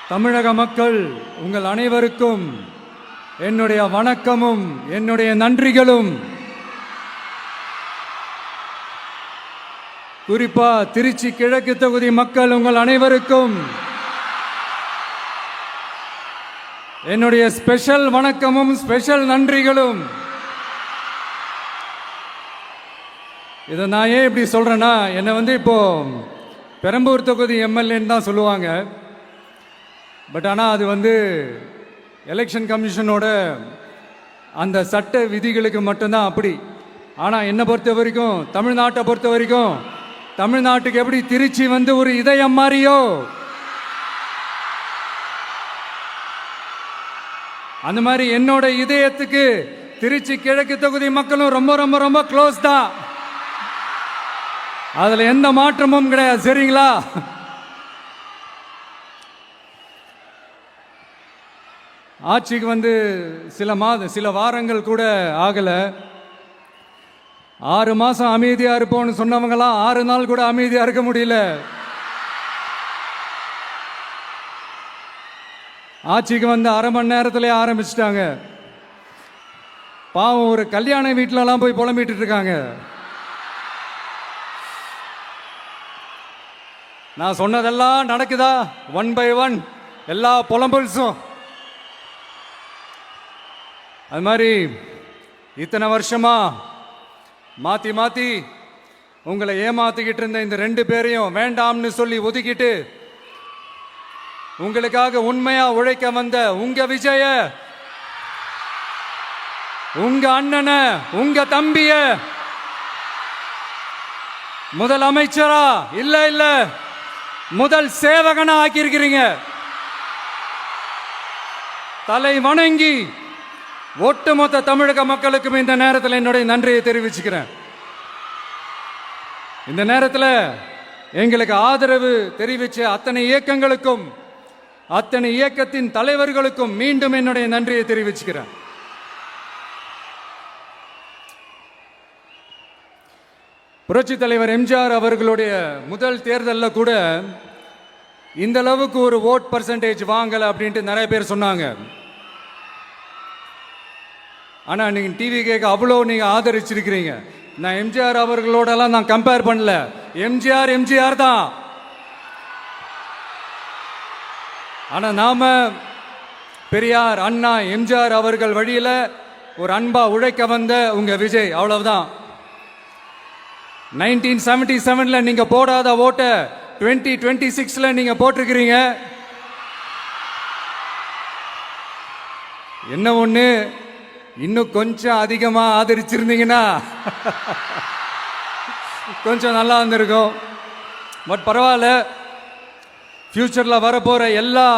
தமிழக மக்கள் உங்கள் அனைவருக்கும் என்னுடைய வணக்கமும் என்னுடைய நன்றிகளும். குறிப்பா திருச்சி கிழக்கு தொகுதி மக்கள் உங்கள் அனைவருக்கும் என்னுடைய ஸ்பெஷல் வணக்கமும் ஸ்பெஷல் நன்றிகளும். இதை நான் ஏன் இப்படி சொல்றேன்னா, என்னை இப்போ பெரம்பூர் தொகுதி எம்எல்ஏன்னு தான் சொல்லுவாங்க. பட் ஆனால் அது எலெக்ஷன் கமிஷனோட அந்த சட்ட விதிகளுக்கு மட்டும்தான் அப்படி. ஆனால் என்னை பொறுத்த வரைக்கும், தமிழ்நாட்டை பொறுத்த வரைக்கும், தமிழ்நாட்டுக்கு எப்படி திருச்சி ஒரு இதயம் மாதிரியோ, அந்த மாதிரி என்னோட இதயத்துக்கு திருச்சி கிழக்கு தொகுதி மக்களும் ரொம்ப ரொம்ப ரொம்ப க்ளோஸ் தான். அதுல எந்த மாற்றமும் கிடையாது. சரிங்களா? ஆட்சிக்கு சில வாரங்கள் கூட ஆகல. 6 மாசம் அமைதியா இருப்போம்னு சொன்னவங்களாம் 6 நாள் கூட அமைதியா இருக்க முடியல. ஆட்சிக்கு அரை மணி நேரத்திலே ஆரம்பிச்சிட்டாங்க. பாவம், ஒரு கல்யாண வீட்டிலலாம் போய் புலம்பிட்டு இருக்காங்க. நான் சொன்னதெல்லாம் நடக்குதா? 1 by 1 எல்லா புலம்பல்ஸும். அது மாதிரி இத்தனை வருஷமா மாத்தி மாத்தி உங்களை ஏமாத்திக்கிட்டு இருந்த இந்த 2 பேரையும் வேண்டாம்னு சொல்லி ஒதுக்கிட்டு உங்களுக்காக உண்மையா உழைக்க வந்த உங்க விஜய, உங்க அண்ணனை, உங்க தம்பிய முதல் அமைச்சரா இல்ல முதல் சேவகனா ஆக்கியிருக்கிறீங்க. தலை வணங்கி ஒட்டுமொத்த தமிழக மக்களுக்கும் இந்த நேரத்தில் என்னுடைய நன்றியை தெரிவிச்சுக்கிறேன். இந்த நேரத்தில் எங்களுக்கு ஆதரவு தெரிவிச்ச அத்தனை இயக்கங்களுக்கும், அத்தனை இயக்கத்தின் தலைவர்களுக்கும் மீண்டும் என்னுடைய நன்றியை தெரிவிச்சுக்கிறேன். புரட்சி தலைவர் எம்ஜிஆர் அவர்களுடைய முதல் தேர்தலில் கூட இந்த அளவுக்கு ஒரு ஓட் பர்சன்டேஜ் வாங்கல அப்படின்ட்டு நிறைய பேர் சொன்னாங்க. ஆனா நீங்க டிவி கேட்க அவ்வளோ நீங்க ஆதரிச்சிருக்கிறீங்க. நான் எம்ஜிஆர் அவர்களோடலாம் நான் கம்பேர் பண்ணல. எம்ஜிஆர் தான். ஆனா நாம பெரியார், அண்ணா, எம்ஜிஆர் அவர்கள் வழியில ஒரு அன்பா உழைக்க வந்த உங்க விஜய், அவ்வளவுதான். 1977 நீங்க போடாத ஓட்ட 2026 நீங்க போட்டிருக்கிறீங்க. என்ன ஒண்ணு, இன்னும் கொஞ்சம் அதிகமா ஆதரிச்சிருந்தீங்கன்னா கொஞ்சம் நல்லா இருந்திருக்கும். பட் பரவாயில்ல, ஃபியூச்சர்ல வரப்போற எல்லா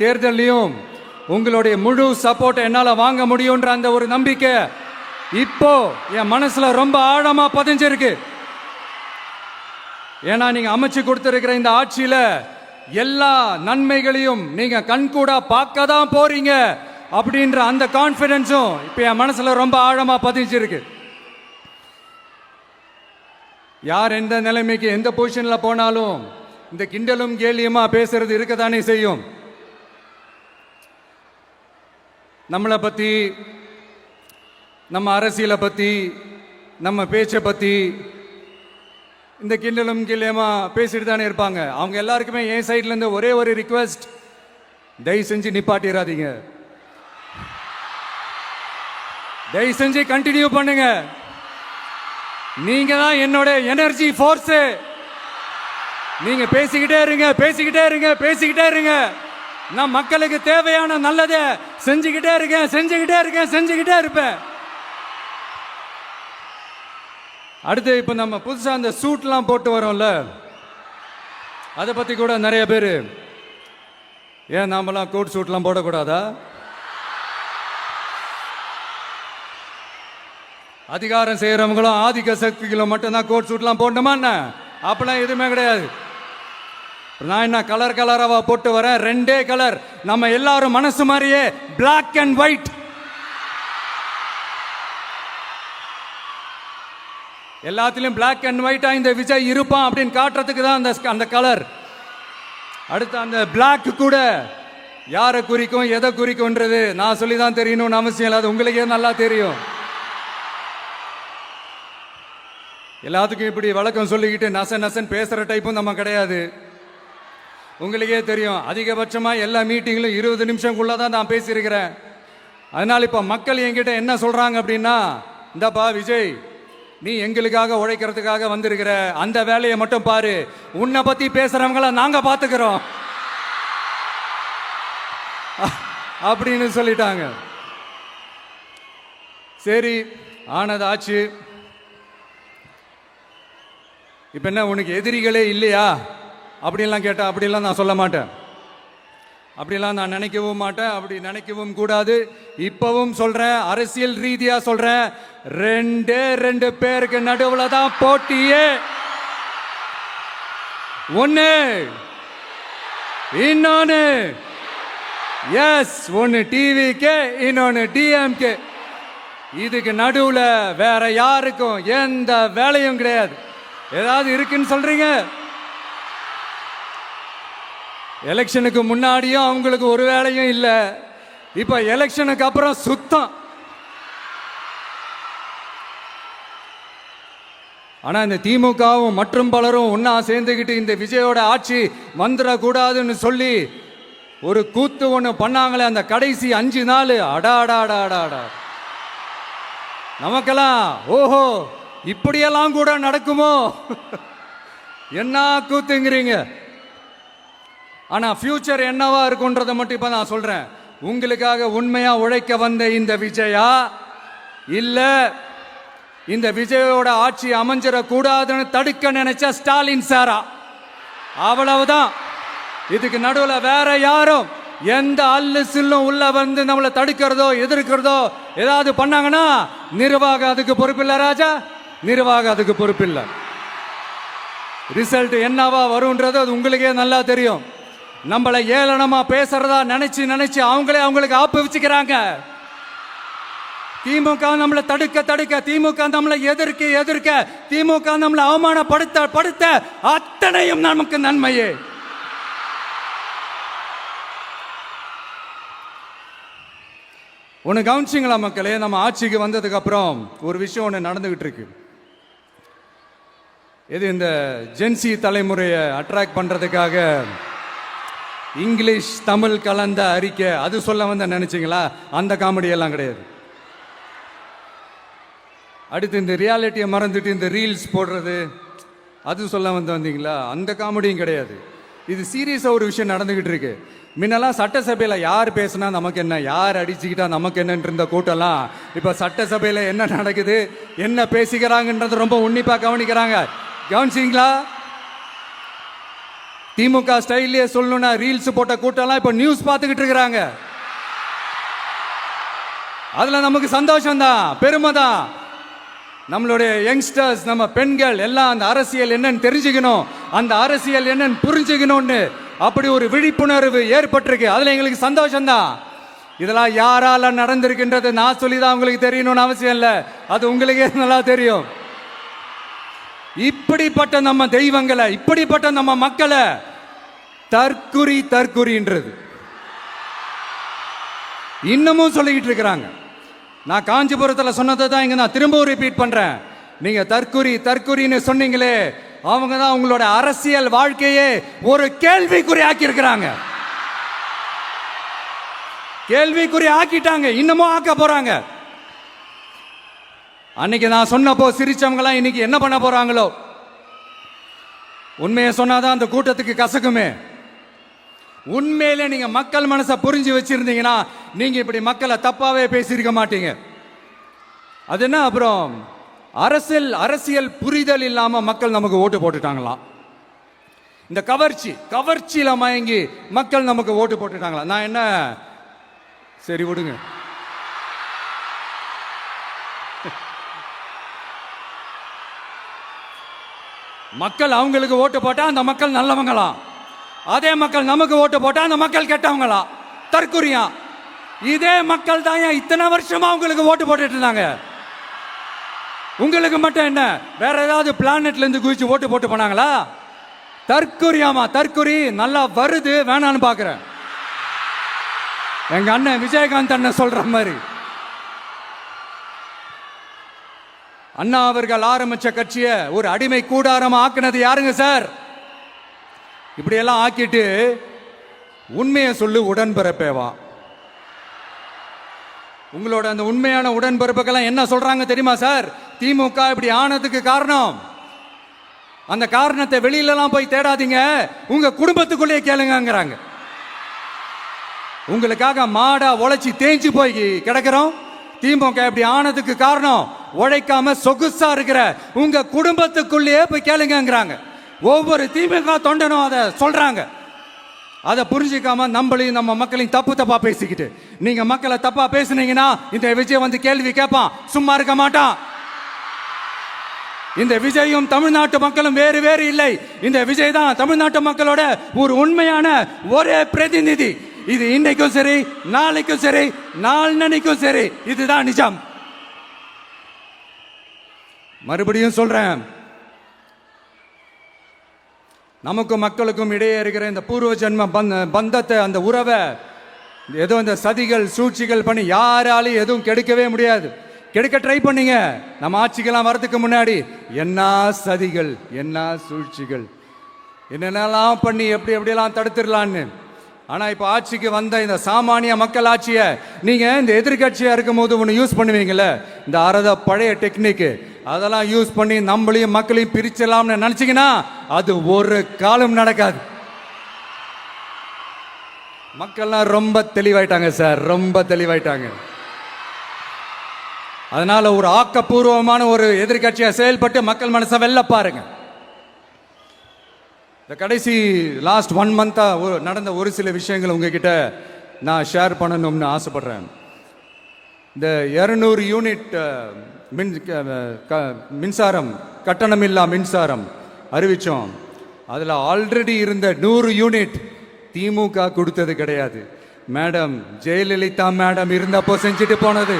தேர்தலையும் உங்களுடைய முழு சப்போர்ட்டை என்னால் வாங்க முடியும்ன்ற அந்த ஒரு நம்பிக்கை இப்போ என் மனசுல ரொம்ப ஆழமா பதிஞ்சிருக்கு. ஏன்னா நீங்க அமைச்சு கொடுத்திருக்கிற இந்த ஆட்சியில எல்லா நன்மைகளையும் நீங்க கண்கூடா பார்க்க தான் போறீங்க அப்படின்ற அந்த கான்பிடன்ஸும் இப்ப என் மனசுல ரொம்ப ஆழமா பதிஞ்சிருக்கு. யார் எந்த நிலைமைக்கு எந்த பொசிஷன்ல போனாலும் இந்த கிண்டலும் கேலியுமா பேசுறது இருக்கத்தானே செய்யும். நம்மளை பத்தி, நம்ம அரசியலை பத்தி, நம்ம பேச்சை பத்தி இந்த கிண்டலும் கேலியுமா பேசிட்டு தானே இருப்பாங்க. அவங்க எல்லாருக்குமே என் சைட்ல இருந்து ஒரே ஒரு ரிக்வெஸ்ட், தயவு செஞ்சு நிப்பாட்டிடாதீங்க. தயவு செஞ்சு கண்டினியூ பண்ணுங்க. நீங்க தான் என்னோட எனர்ஜி ஃபோர்ஸ். நீங்க பேசிக்கிட்டே இருங்க. நான் மக்களுக்கு தேவையான நல்லதை செஞ்சுக்கிட்டே இருப்பேன். அடுத்து இப்ப நம்ம புதுசா அந்த சூட்லாம் போட்டு வரோம்ல, அதை பத்தி கூட நிறைய பேர், ஏன் நாமெல்லாம் கோட் சூட்லாம் போடக்கூடாதா? அதிகாரம் செய்யறவங்களும் ஆதிக்க சக்திகளும் மட்டும்தான் கோட் சூட்லாம் போடணுமா? அப்பெல்லாம் எதுவுமே கிடையாது. நான் என்ன கலராவா போட்டு வரேன்? 2 கலர். நம்ம எல்லாரும் மனசு மாதிரியே பிளாக் அண்ட் ஒயிட். எல்லாத்திலும் பிளாக் அண்ட் ஒயிட்டா இந்த விஜய் இருப்பான் அப்படின்னு காட்டுறதுக்கு தான் அந்த கலர். அடுத்து அந்த பிளாக் கூட யாரை குறிக்கும் எதை குறிக்கும்ன்றது நான் சொல்லி தான் தெரியணும்னு அவசியம் இல்லை, அது உங்களுக்கே நல்லா தெரியும். எல்லாத்துக்கும் இப்படி வழக்கம் சொல்லிக்கிட்டு நசன் பேசுற டைப்பும் நம்ம கிடையாது. உங்களுக்கே தெரியும், அதிகபட்சமா எல்லா மீட்டிங்களும் 20 நிமிஷம்குள்ளதான் நான் பேசியிருக்கிறேன். அதனால இப்ப மக்கள் என்கிட்ட என்ன சொல்றாங்க அப்படின்னா, இந்தப்பா விஜய், நீ எங்களுக்காக உழைக்கிறதுக்காக வந்திருக்கிற, அந்த வேலையை மட்டும் பாரு, உன்னை பத்தி பேசுறவங்கள நாங்க பாத்துக்கிறோம் அப்படின்னு சொல்லிட்டாங்க. சரி, ஆனது ஆச்சு. இப்ப என்ன, உனக்கு எதிரிகளே இல்லையா அப்படின்லாம் கேட்டா, அப்படிலாம் நான் சொல்ல மாட்டேன், அப்படிலாம் நான் நினைக்கவும் மாட்டேன், அப்படி நினைக்கவும் கூடாது. இப்பவும் சொல்றேன், அரசியல் ரீதியா சொல்றேன், 2 பேருக்கு நடுவுல தான் போட்டியே. ஒன்னு இன்னொன்னு, எஸ், ஒன்னு டிவிகே, இன்னொன்னு டிஎம்கே. இதுக்கு நடுவுல வேற யாருக்கும் எந்த வேலையும் கிடையாது. ஏதாவது இருக்குன்னு சொல்றீங்க? எலெக்ஷனுக்கு முன்னாடியும் அவங்களுக்கு ஒரு வேலையும் இல்லை, இப்ப எலெக்ஷனுக்கு அப்புறம் சுத்தம். ஆனா இந்த திமுகவும் மற்றும் பலரும் ஒன்னா சேர்ந்துக்கிட்டு இந்த விஜயோட ஆட்சி வந்துடக்கூடாதுன்னு சொல்லி ஒரு கூத்து ஒண்ணு பண்ணாங்களே, அந்த கடைசி 5 நாள், அடாடாடாடாடா, நமக்கெல்லாம் ஓஹோ இப்படியெல்லாம் கூட நடக்குமோ என்ன கூத்துங்கிறீங்க. ஆனா ஃபியூச்சர் என்னவா இருக்கும்ன்றதை மட்டும் இப்ப நான் சொல்றேன். உங்களுக்காக உண்மையா உழைக்க வந்த இந்த விஜயா, இல்ல இந்த விஜயோட ஆட்சி அமைஞ்சிடக்கூடாதுன்னு தடுக்க நினைச்ச ஸ்டாலின் சாரா, அவ்வளவுதான். இதுக்கு நடுவுல வேற யாரும் எந்த அல்லு சில்லும் உள்ள வந்து நம்மளை தடுக்கிறதோ எதிர்க்கிறதோ ஏதாவது பண்ணாங்கன்னா நிர்வாகம் அதுக்கு பொறுப்பில்லை ராஜா, நிர்வாகம் அதுக்கு பொறுப்பில்லை. ரிசல்ட் என்னவா வரும்ன்றது அது உங்களுக்கே நல்லா தெரியும். நம்மளை ஏளனமா பேசுறதா நினைச்சு நினைச்சு அவங்களுக்கு ஆப்பு வச்சுக்கிறாங்க. திமுக நம்மளை தடுக்க, திமுக நம்மளை எதிர்க்க, திமுக நம்மளை அவமானப்படுத்த அத்தனையும் நமக்கு நன்மையே. ஒன்று கவனிச்சிங்களா மக்களே, நம்ம ஆட்சிக்கு வந்ததுக்கு அப்புறம் ஒரு விஷயம் ஒன்று நடந்துகிட்டு இருக்கு. இது இந்த ஜென்சி தலைமுறையை அட்ராக்ட் பண்றதுக்காக இங்கிலீஷ் தமிழ் கலந்த அறிக்கை, அது சொல்ல வந்த நினைச்சீங்களா? அந்த காமெடி எல்லாம் கிடையாது. அடுத்து இந்த ரியாலிட்டியை மறந்துட்டு இந்த ரீல்ஸ் போடுறது, அது சொல்ல வந்தீங்களா? அந்த காமெடியும் கிடையாது. இது சீரியஸா ஒரு விஷயம் நடந்துகிட்டு இருக்கு. முன்னெல்லாம் சட்டசபையில யார் பேசினா நமக்கு என்ன, யார் அடிச்சுக்கிட்டா நமக்கு என்னன்னு இருந்த கூட்டம்லாம் இப்ப சட்டசபையில என்ன நடக்குது, என்ன பேசிக்கிறாங்கன்றது ரொம்ப உன்னிப்பா கவனிக்கிறாங்க. கவனிச்சிங்களா? திமுக ஸ்டைல்லே சொல்லணும்னா ரீல்ஸ் போட்ட கூட்டம்லாம் இப்ப நியூஸ் பார்த்துக்கிட்டு இருக்கிறாங்க. அதுல நமக்கு சந்தோஷம் தான், பெருமை தான். நம்மளுடைய யங்ஸ்டர்ஸ், நம்ம பெண்கள் எல்லாம் அந்த அரசியல் என்னன்னு தெரிஞ்சுக்கணும், அந்த அரசியல் என்னன்னு புரிஞ்சுக்கணும்னு அப்படி ஒரு விழிப்புணர்வு ஏற்பட்டிருக்கு. அதுல எங்களுக்கு சந்தோஷம் தான். இதெல்லாம் யாரால நடந்திருக்கின்றது நான் சொல்லிதான் உங்களுக்கு தெரியணும்னு அவசியம் இல்லை, அது உங்களுக்கே நல்லா தெரியும். இப்படிப்பட்ட நம்ம தெய்வங்களை, இப்படிப்பட்ட நம்ம மக்களை தற்குறின்றது இன்னமும் சொல்லிக்கிட்டு இருக்கிறாங்க. நான் காஞ்சிபுரத்தில் சொன்னதை தான் இங்க நான் திரும்பவும் ரிப்பீட் பண்றேன். நீங்க தற்குறின்னு சொன்னீங்களே, அவங்க தான் உங்களோட அரசியல் வாழ்க்கையே ஒரு கேள்விக்குறி ஆக்கி இருக்கிறாங்க. கேள்விக்குறி ஆக்கிட்டாங்க, இன்னமும் ஆக்க போறாங்க. அன்னைக்கு நான் சொன்னப்போ சிரிச்சவங்களாம் இன்னைக்கு என்ன பண்ண போறாங்களோ. உண்மையை சொன்னாதான் அந்த கூட்டத்துக்கு கசக்குமே. உண்மையிலே நீங்க மக்கள் மனசை புரிஞ்சு வச்சிருந்தீங்கன்னா நீங்க இப்படி மக்களை தப்பாவே பேசியிருக்க மாட்டீங்க. அது என்ன, அப்புறம் அரசியல் புரிதல் இல்லாம மக்கள் நமக்கு ஓட்டு போட்டுட்டாங்களாம். இந்த கவர்ச்சியில மயங்கி மக்கள் நமக்கு ஓட்டு போட்டுட்டாங்களா? நான் என்ன, சரி விடுங்க. மக்கள் அவங்களுக்கு ஓட்டு போட்டா அந்த மக்கள் நல்லவங்களாம், அதே மக்கள் நமக்கு ஓட்டு போட்டா அந்த மக்கள் கெட்டவங்களா, தற்குறியா. இதே மக்கள் தான் இத்தனை வருஷமா உங்களுக்கு ஓட்டு போட்டுட்டு இருந்தாங்க. உங்களுக்கு மட்டும் என்ன, வேற ஏதாவது பிளானட்ல இருந்து குதிச்சு ஓட்டு போட்டு போனாங்களா? தற்குறியாமா தற்குறி நல்லா வருது வேணான்னு பாக்குறேன். எங்க அண்ணன் விஜயகாந்த் அண்ணன் சொல்ற மாதிரி அண்ணா அவர்கள் ஆரம்பிச்ச கட்சியை ஒரு அடிமை கூடாரமா ஆக்குனது யாருங்க சார்? இப்படி எல்லாம் ஆக்கிட்டு உண்மையை சொல்லு உடன்பிறப்பேவா. உங்களோட அந்த உண்மையான உடன்பிறப்புக்கெல்லாம் என்ன சொல்றாங்க தெரியுமா சார்? திமுக இப்படி ஆனதுக்கு காரணம், அந்த காரணத்தை வெளியிலலாம் போய் தேடாதீங்க, உங்க குடும்பத்துக்குள்ளேயே கேளுங்கிறாங்க. உங்களுக்காக மாடா உழைச்சி தேஞ்சு போய் கிடக்கிறோம். திமுக இப்படி ஆனதுக்கு காரணம் உழைக்காம சொகுசா இருக்கிற உங்க குடும்பத்துக்குள்ளேயே போய் கேளுங்கிறாங்க. ஒவ்வொரு திமுக தொண்டனும் அதை சொல்றாங்க. அதை புரிஞ்சிக்காம நம்மளையும் நம்ம மக்களையும் தப்பா பேசிக்கிட்டு, நீங்க மக்களை தப்பா பேசுனீங்கன்னா இந்த விஜய் வந்து கேள்வி கேட்பான், சும்மா இருக்க மாட்டான். இந்த விஜயும் தமிழ்நாட்டு மக்களும் வேறு வேறு இல்லை. இந்த விஜய் தான் தமிழ்நாட்டு மக்களோட ஒரு உண்மையான ஒரே பிரதிநிதி. இது இன்னைக்கும் சரி, நாளைக்கும் சரி, நாளன்னைக்கும் சரி, இதுதான் நிஜம். மறுபடியும் சொல்றேன், நமக்கும் மக்களுக்கும் இடையே இருக்கிற இந்த பூர்வ ஜென்ம பந்தத்தை, அந்த உறவை ஏதோ இந்த சதிகள் சூழ்ச்சிகள் பண்ணி யாராலையும் எதுவும் கெடுக்கவே முடியாது. கெடுக்க ட்ரை பண்ணீங்க நம்ம ஆட்சிக்கெல்லாம் வரதுக்கு முன்னாடி. என்ன சதிகள், என்ன சூழ்ச்சிகள், என்னென்னலாம் பண்ணி எப்படி எப்படியெல்லாம் தடுத்துடலான்னு. ஆனா இப்ப ஆட்சிக்கு வந்த இந்த சாமானிய மக்கள் ஆட்சியை நீங்க இந்த எதிர்கட்சியா இருக்கும் போது ஒன்று யூஸ் பண்ணுவீங்கல்ல, இந்த அறத பழைய டெக்னிக், அதெல்லாம் யூஸ் பண்ணி நம்மளையும் மக்களையும் பிரிச்சலாம்னு நினைச்சீங்கன்னா அது ஒரு காலம் நடக்காது. மக்கள்லாம் ரொம்ப தெளிவாயிட்டாங்க சார், ரொம்ப தெளிவாயிட்டாங்க. அதனால ஒரு ஆக்கப்பூர்வமான ஒரு எதிர்கட்சியா செயல்பட்டு மக்கள் மனசை வெல்ல பாருங்க. இந்த கடைசி லாஸ்ட் 1 மந்தா நடந்த ஒரு சில விஷயங்கள் உங்ககிட்ட நான் ஷேர் பண்ணணும்னு ஆசைப்படுறேன். இந்த 200 யூனிட் மின்சாரம், கட்டணமில்லா மின்சாரம் அறிவிச்சோம். அதில் ஆல்ரெடி இருந்த 100 யூனிட் திமுக கொடுத்தது கிடையாது. மேடம் ஜெயலலிதா மேடம் இருந்தப்போ செஞ்சுட்டு போனது.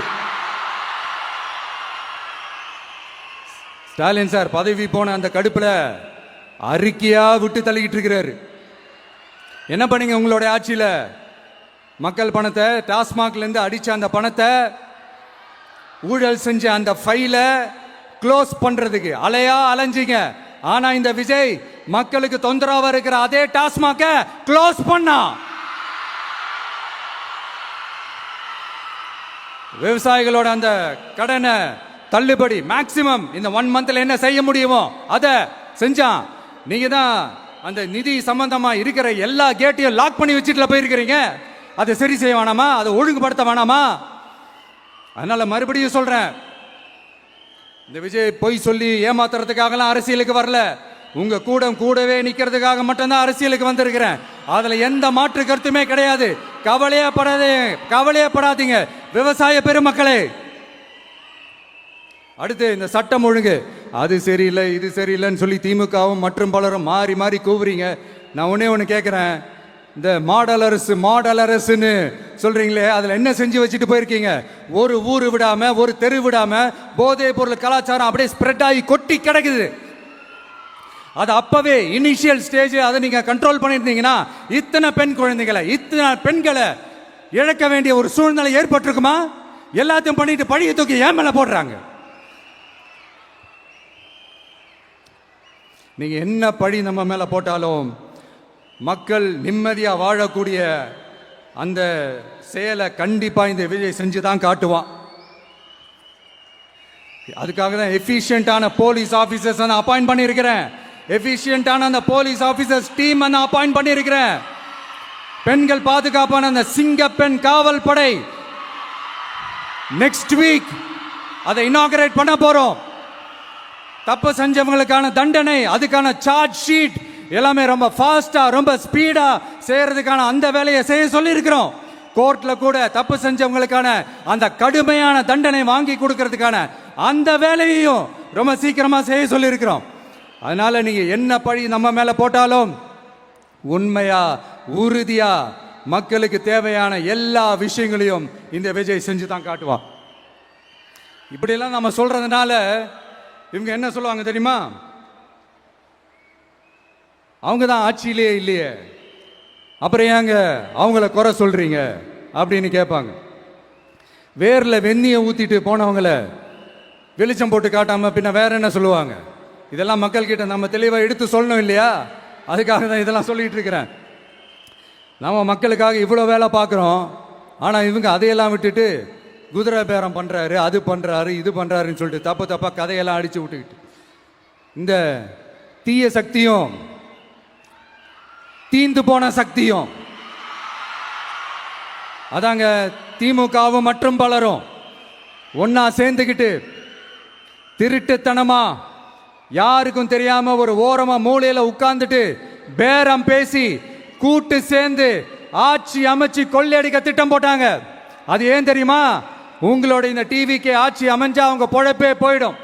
ஸ்டாலின் சார் பதவி போன அந்த கடுப்புல அறிக்கையா விட்டு தள்ளிக்கிட்டு இருக்கிறாரு. என்ன பண்ணீங்க உங்களுடைய ஆட்சியில? மக்கள் பணத்தை, டாஸ்மாக்ல இருந்து அடிச்ச அந்த பணத்தை, ஊழல் செஞ்ச அந்த ஃபைல க்ளோஸ் பண்றதுக்கு அலையா அலைஞ்சிங்க. ஆனா இந்த விஜய் மக்களுக்கு தொந்தரவா இருக்கிற அதே டாஸ்மாக க்ளோஸ் பண்ணா. விவசாயிகளோட அந்த கடனை தள்ளுபடி மேக்சிமம் இந்த 1 மந்த்ல என்ன செய்ய முடியுமோ அதை செஞ்சான். நீங்க தான் அந்த நிதி சம்பந்தமா இருக்கிற எல்லா கேட்டையும் லாக் பண்ணி வச்சுட்டு போயிருக்கிறீங்க. அதை சரி செய்ய வேணாமா? அதை ஒழுங்குபடுத்த வேணாமா? அதனால மறுபடியும் சொல்றேன், இந்த விஜய் பொய் சொல்லி ஏமாத்துறதுக்காகலாம் அரசியலுக்கு வரல. உங்க கூடவே நிக்கிறதுக்காக மட்டும்தான் அரசியலுக்கு வந்திருக்கிறேன். அதுல எந்த மாற்று கருத்துமே கிடையாது. கவலையப்படாதீங்க விவசாய பெருமக்களே. அடுத்து இந்த சட்டம் ஒழுங்கு, அது சரியில்லை இது சரியில்லைன்னு சொல்லி திமுகவும் மற்றும் பலரும் மாறி மாறி கூவுறீங்க. நான் ஒன்று கேட்குறேன், இந்த மாடல் அரசுன்னு சொல்றீங்களே, அதில் என்ன செஞ்சு வச்சுட்டு போயிருக்கீங்க? ஒரு ஊர் விடாம, ஒரு தெரு விடாம போதை பொருள் கலாச்சாரம் அப்படியே ஸ்ப்ரெட் ஆகி கொட்டி கிடக்குது. அது அப்பவே இனிஷியல் ஸ்டேஜ் அதை நீங்க கண்ட்ரோல் பண்ணியிருந்தீங்கன்னா இத்தனை பெண்களை இழக்க வேண்டிய ஒரு சூழ்நிலை ஏற்பட்டிருக்குமா? எல்லாத்தையும் பண்ணிட்டு பழிய தூக்கி ஏன் மேல போடுறாங்க. நீங்க என்ன பழி நம்ம மேல போட்டாலும் மக்கள் நிம்மதியா வாழக்கூடிய அந்த செயலை கண்டிப்பா இந்த விஜய் செஞ்சு தான் காட்டுவான். அதுக்காக தான் எஃபிஷியன்டான போலீஸ் ஆபீசர்ஸ் நான் அப்பாயிண்ட் பண்ணியிருக்கிறேன். எஃபிஷியன்டான அந்த போலீஸ் ஆபீசர்ஸ் டீம் நான் அப்பாயிண்ட் பண்ணியிருக்கிறேன். பெண்கள் பாதுகாப்பான அந்த சிங்கப்பெண் காவல் படை நெக்ஸ்ட் வீக் அதை இனாகரேட் பண்ண போறோம். தப்பு செஞ்சவங்களுக்கான தண்டனை, அதுக்கான சார்ஜ் ஷீட் எல்லாமே ரொம்ப ஃபாஸ்டா ரொம்ப ஸ்பீடா செய்யறதுக்கான அந்த வேலையை செய்ய சொல்லி இருக்கிறோம். கோர்ட்ல கூட தப்பு செஞ்சவங்களுக்கான அந்த கடுமையான தண்டனை வாங்கி கொடுக்கறதுக்கான அந்த வேலையையும் ரொம்ப சீக்கிரமா செய்ய சொல்லி இருக்கிறோம். அதனால நீங்க என்ன பழி நம்ம மேல போட்டாலும் உண்மையா உறுதியா மக்களுக்கு தேவையான எல்லா விஷயங்களையும் இந்த விஜய் செஞ்சு தான் காட்டுவான். இப்படியெல்லாம் நம்ம சொல்றதுனால இவங்க என்ன சொல்லுவாங்க தெரியுமா? அவங்க தான் ஆட்சியிலே இல்லையே, அப்புறம் ஏங்க அவங்கள குறை சொல்றீங்க அப்படின்னு கேட்பாங்க. வேரில் வெந்நியை ஊற்றிட்டு போனவங்கள வெளிச்சம் போட்டு காட்டாமல் பின்ன வேற என்ன சொல்லுவாங்க? இதெல்லாம் மக்கள்கிட்ட நம்ம தெளிவாக எடுத்து சொல்லணும் இல்லையா? அதுக்காக தான் இதெல்லாம் சொல்லிட்டு இருக்கிறேன். நம்ம மக்களுக்காக இவ்வளோ வேலை பார்க்குறோம், ஆனால் இவங்க அதையெல்லாம் விட்டுட்டு குதிரை பேரம் பண்ணுறாரு, அது பண்ணுறாரு, இது பண்ணுறாருன்னு சொல்லிட்டு தப்பாக கதையெல்லாம் அடித்து விட்டுக்கிட்டு இந்த தீய சக்தியும் தீந்து போன சக்தியும் அதாங்க திமுகவும் மற்றும் பலரும் ஒன்னா சேர்ந்துக்கிட்டு திருட்டுத்தனமா யாருக்கும் தெரியாம ஒரு ஓரமா மூலையில உட்கார்ந்துட்டு பேரம் பேசி கூட்டு சேர்ந்து ஆட்சி அமைச்சு கொள்ளையடிக்க திட்டம் போட்டாங்க. அது ஏன் தெரியுமா? உங்களோட இந்த டிவிக்கு ஆட்சி அமைஞ்சா அவங்க பொழப்பே போயிடும்.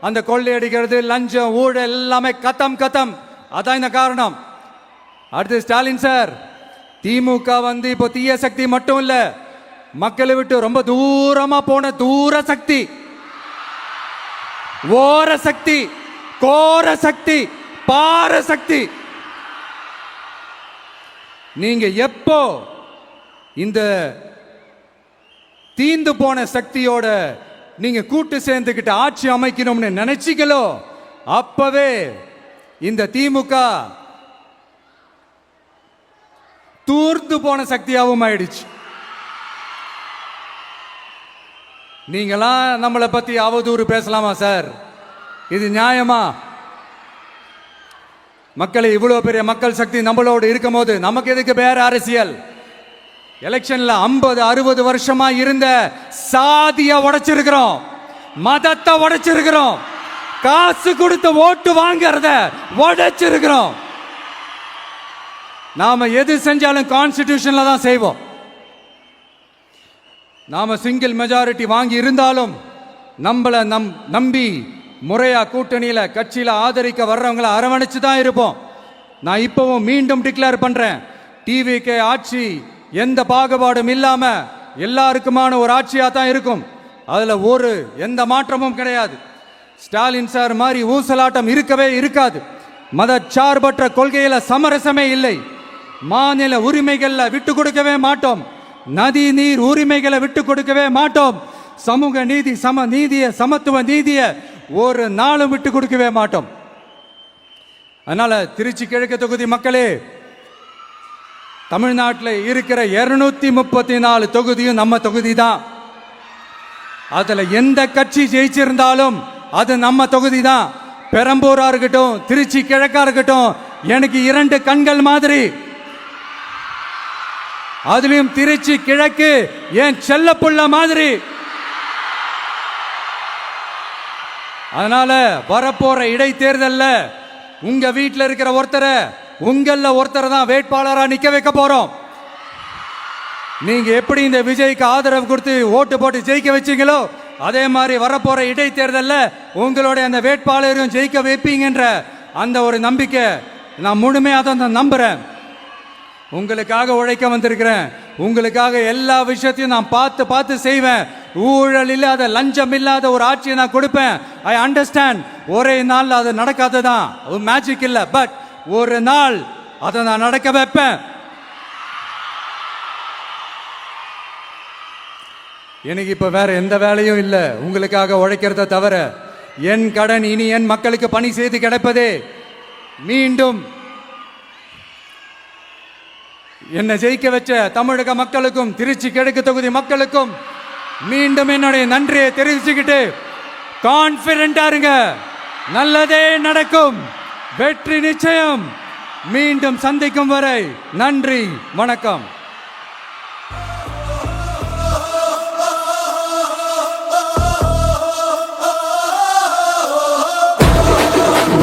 அந்த கொள்ளையடிக்கிறது, லஞ்சம், ஊழல் எல்லாமே கத்தம் கத்தம். அதான் இந்த காரணம். அடுத்து ஸ்டாலின் சார், திமுக வந்து இப்போ தீய சக்தி மட்டும் இல்ல, மக்களை விட்டு ரொம்ப தூரமா போன தூர சக்தி, ஓர சக்தி, கோர சக்தி, பார சக்தி. நீங்க எப்போ இந்த தீந்து போன சக்தியோட நீங்க கூட்டு சேர்ந்துக்கிட்டு ஆட்சி அமைக்கணும்னு நினைச்சீங்களோ அப்பவே இந்த திமுக தூர்ந்து போன சக்தியாகவும் ஆயிடுச்சு. நீங்களாம் நம்மளை பத்தி அவதூறு பேசலாமா சார்? இது நியாயமா? மக்களை இவ்வளவு பெரிய மக்கள் சக்தி நம்மளோடு இருக்கும் போது நமக்கு எதுக்கு வேற அரசியல்? எலெக்ஷன்ல 50-60 வருஷமா இருந்த சாதிய உடைச்சிருக்கிறோம், மதத்தை உடைச்சிருக்கிறோம், காசு கொடுத்து ஓட்டு வாங்கறத உடைச்சிருக்கிறோம். நாம எது செஞ்சாலும் கான்ஸ்டிடியூஷன்ல தான் செய்வோம். நாம சிங்கிள் மெஜாரிட்டி வாங்கி இருந்தாலும் நம்மள நம்பி முறையா கூட்டணியில கட்சியில ஆதரிக்க வர்றவங்களை அரவணைச்சு தான் இருப்போம். நான் இப்பவும் மீண்டும் டிக்ளேர் பண்றேன், டிவிகே ஆட்சி எந்த பாகுபாடும் இல்லாம எல்லாருக்குமான ஒரு ஆட்சியா தான் இருக்கும். அதுல எந்த மாற்றமும் கிடையாது. ஸ்டாலின் சார் மாதிரி ஊசலாட்டம் இருக்கவே இருக்காது. மதச்சார்பற்ற கொள்கையில சமரசமே இல்லை. மாநில உரிமைகள்ல விட்டு கொடுக்கவே மாட்டோம். நதி நீர் உரிமைகளை விட்டு கொடுக்கவே மாட்டோம். சமூக நீதி, சம நீதிய, சமத்துவ நீதிய ஒரு நாளும் விட்டு கொடுக்கவே மாட்டோம். அதனால திருச்சி கிழக்கு தொகுதி மக்களே, தமிழ்நாட்டில் இருக்கிற 234 தொகுதியும் நம்ம தொகுதி தான். அதுல எந்த கட்சி ஜெயிச்சிருந்தாலும் அது நம்ம தொகுதி தான். பெரம்பூரா இருக்கட்டும், திருச்சி கிழக்கா இருக்கட்டும், எனக்கு 2 கண்கள் மாதிரி. அதுலயும் திருச்சி கிழக்கு என் செல்ல புள்ள மாதிரி. அதனால வரப்போற இடைத்தேர்தல்ல உங்க வீட்டில் இருக்கிற ஒருத்தரை, உங்கள ஒருத்தரை தான் வேட்பாளரா நிக்க வைக்க போறோம். நீங்க எப்படி இந்த விஜய்க்கு ஆதரவு கொடுத்து ஓட்டு போட்டு ஜெயிக்க வச்சீங்களோ அதே மாதிரி வரப்போற இடைத்தேர்தல்ல உங்களுடைய அந்த வேட்பாளரையும் ஜெயிக்க வைப்பீங்கன்ற அந்த ஒரு நம்பிக்கை நான் முழுமையாக தான் நம்புறேன். உங்களுக்காக உழைக்க வந்திருக்கிறேன். உங்களுக்காக எல்லா விஷயத்தையும் நான் பார்த்து செய்வேன். ஊழல் இல்லாத, லஞ்சம் இல்லாத ஒரு ஆட்சியை நான் கொடுப்பேன். I understand. ஒரே நாள் அது நடக்காததான், மேஜிக் இல்ல. பட் ஒரு நாள் அதை நான் நடக்க வைப்பேன். எனக்கு இப்ப வேற எந்த வேலையும் இல்லை உங்களுக்காக உழைக்கிறத தவிர. என் கடன் இனி என் மக்களுக்கு பணி செய்து கிடைப்பதே. மீண்டும் என்னை ஜெயிக்க வச்ச தமிழக மக்களுக்கும் திருச்சி கிழக்கு தொகுதி மக்களுக்கும் மீண்டும் என்னுடைய நன்றியை தெரிவிச்சுக்கிட்டு கான்பிடண்டா இருங்க, நல்லதே நடக்கும், வெற்றி நிச்சயம். மீண்டும் சந்திக்கும் வரை நன்றி, வணக்கம்.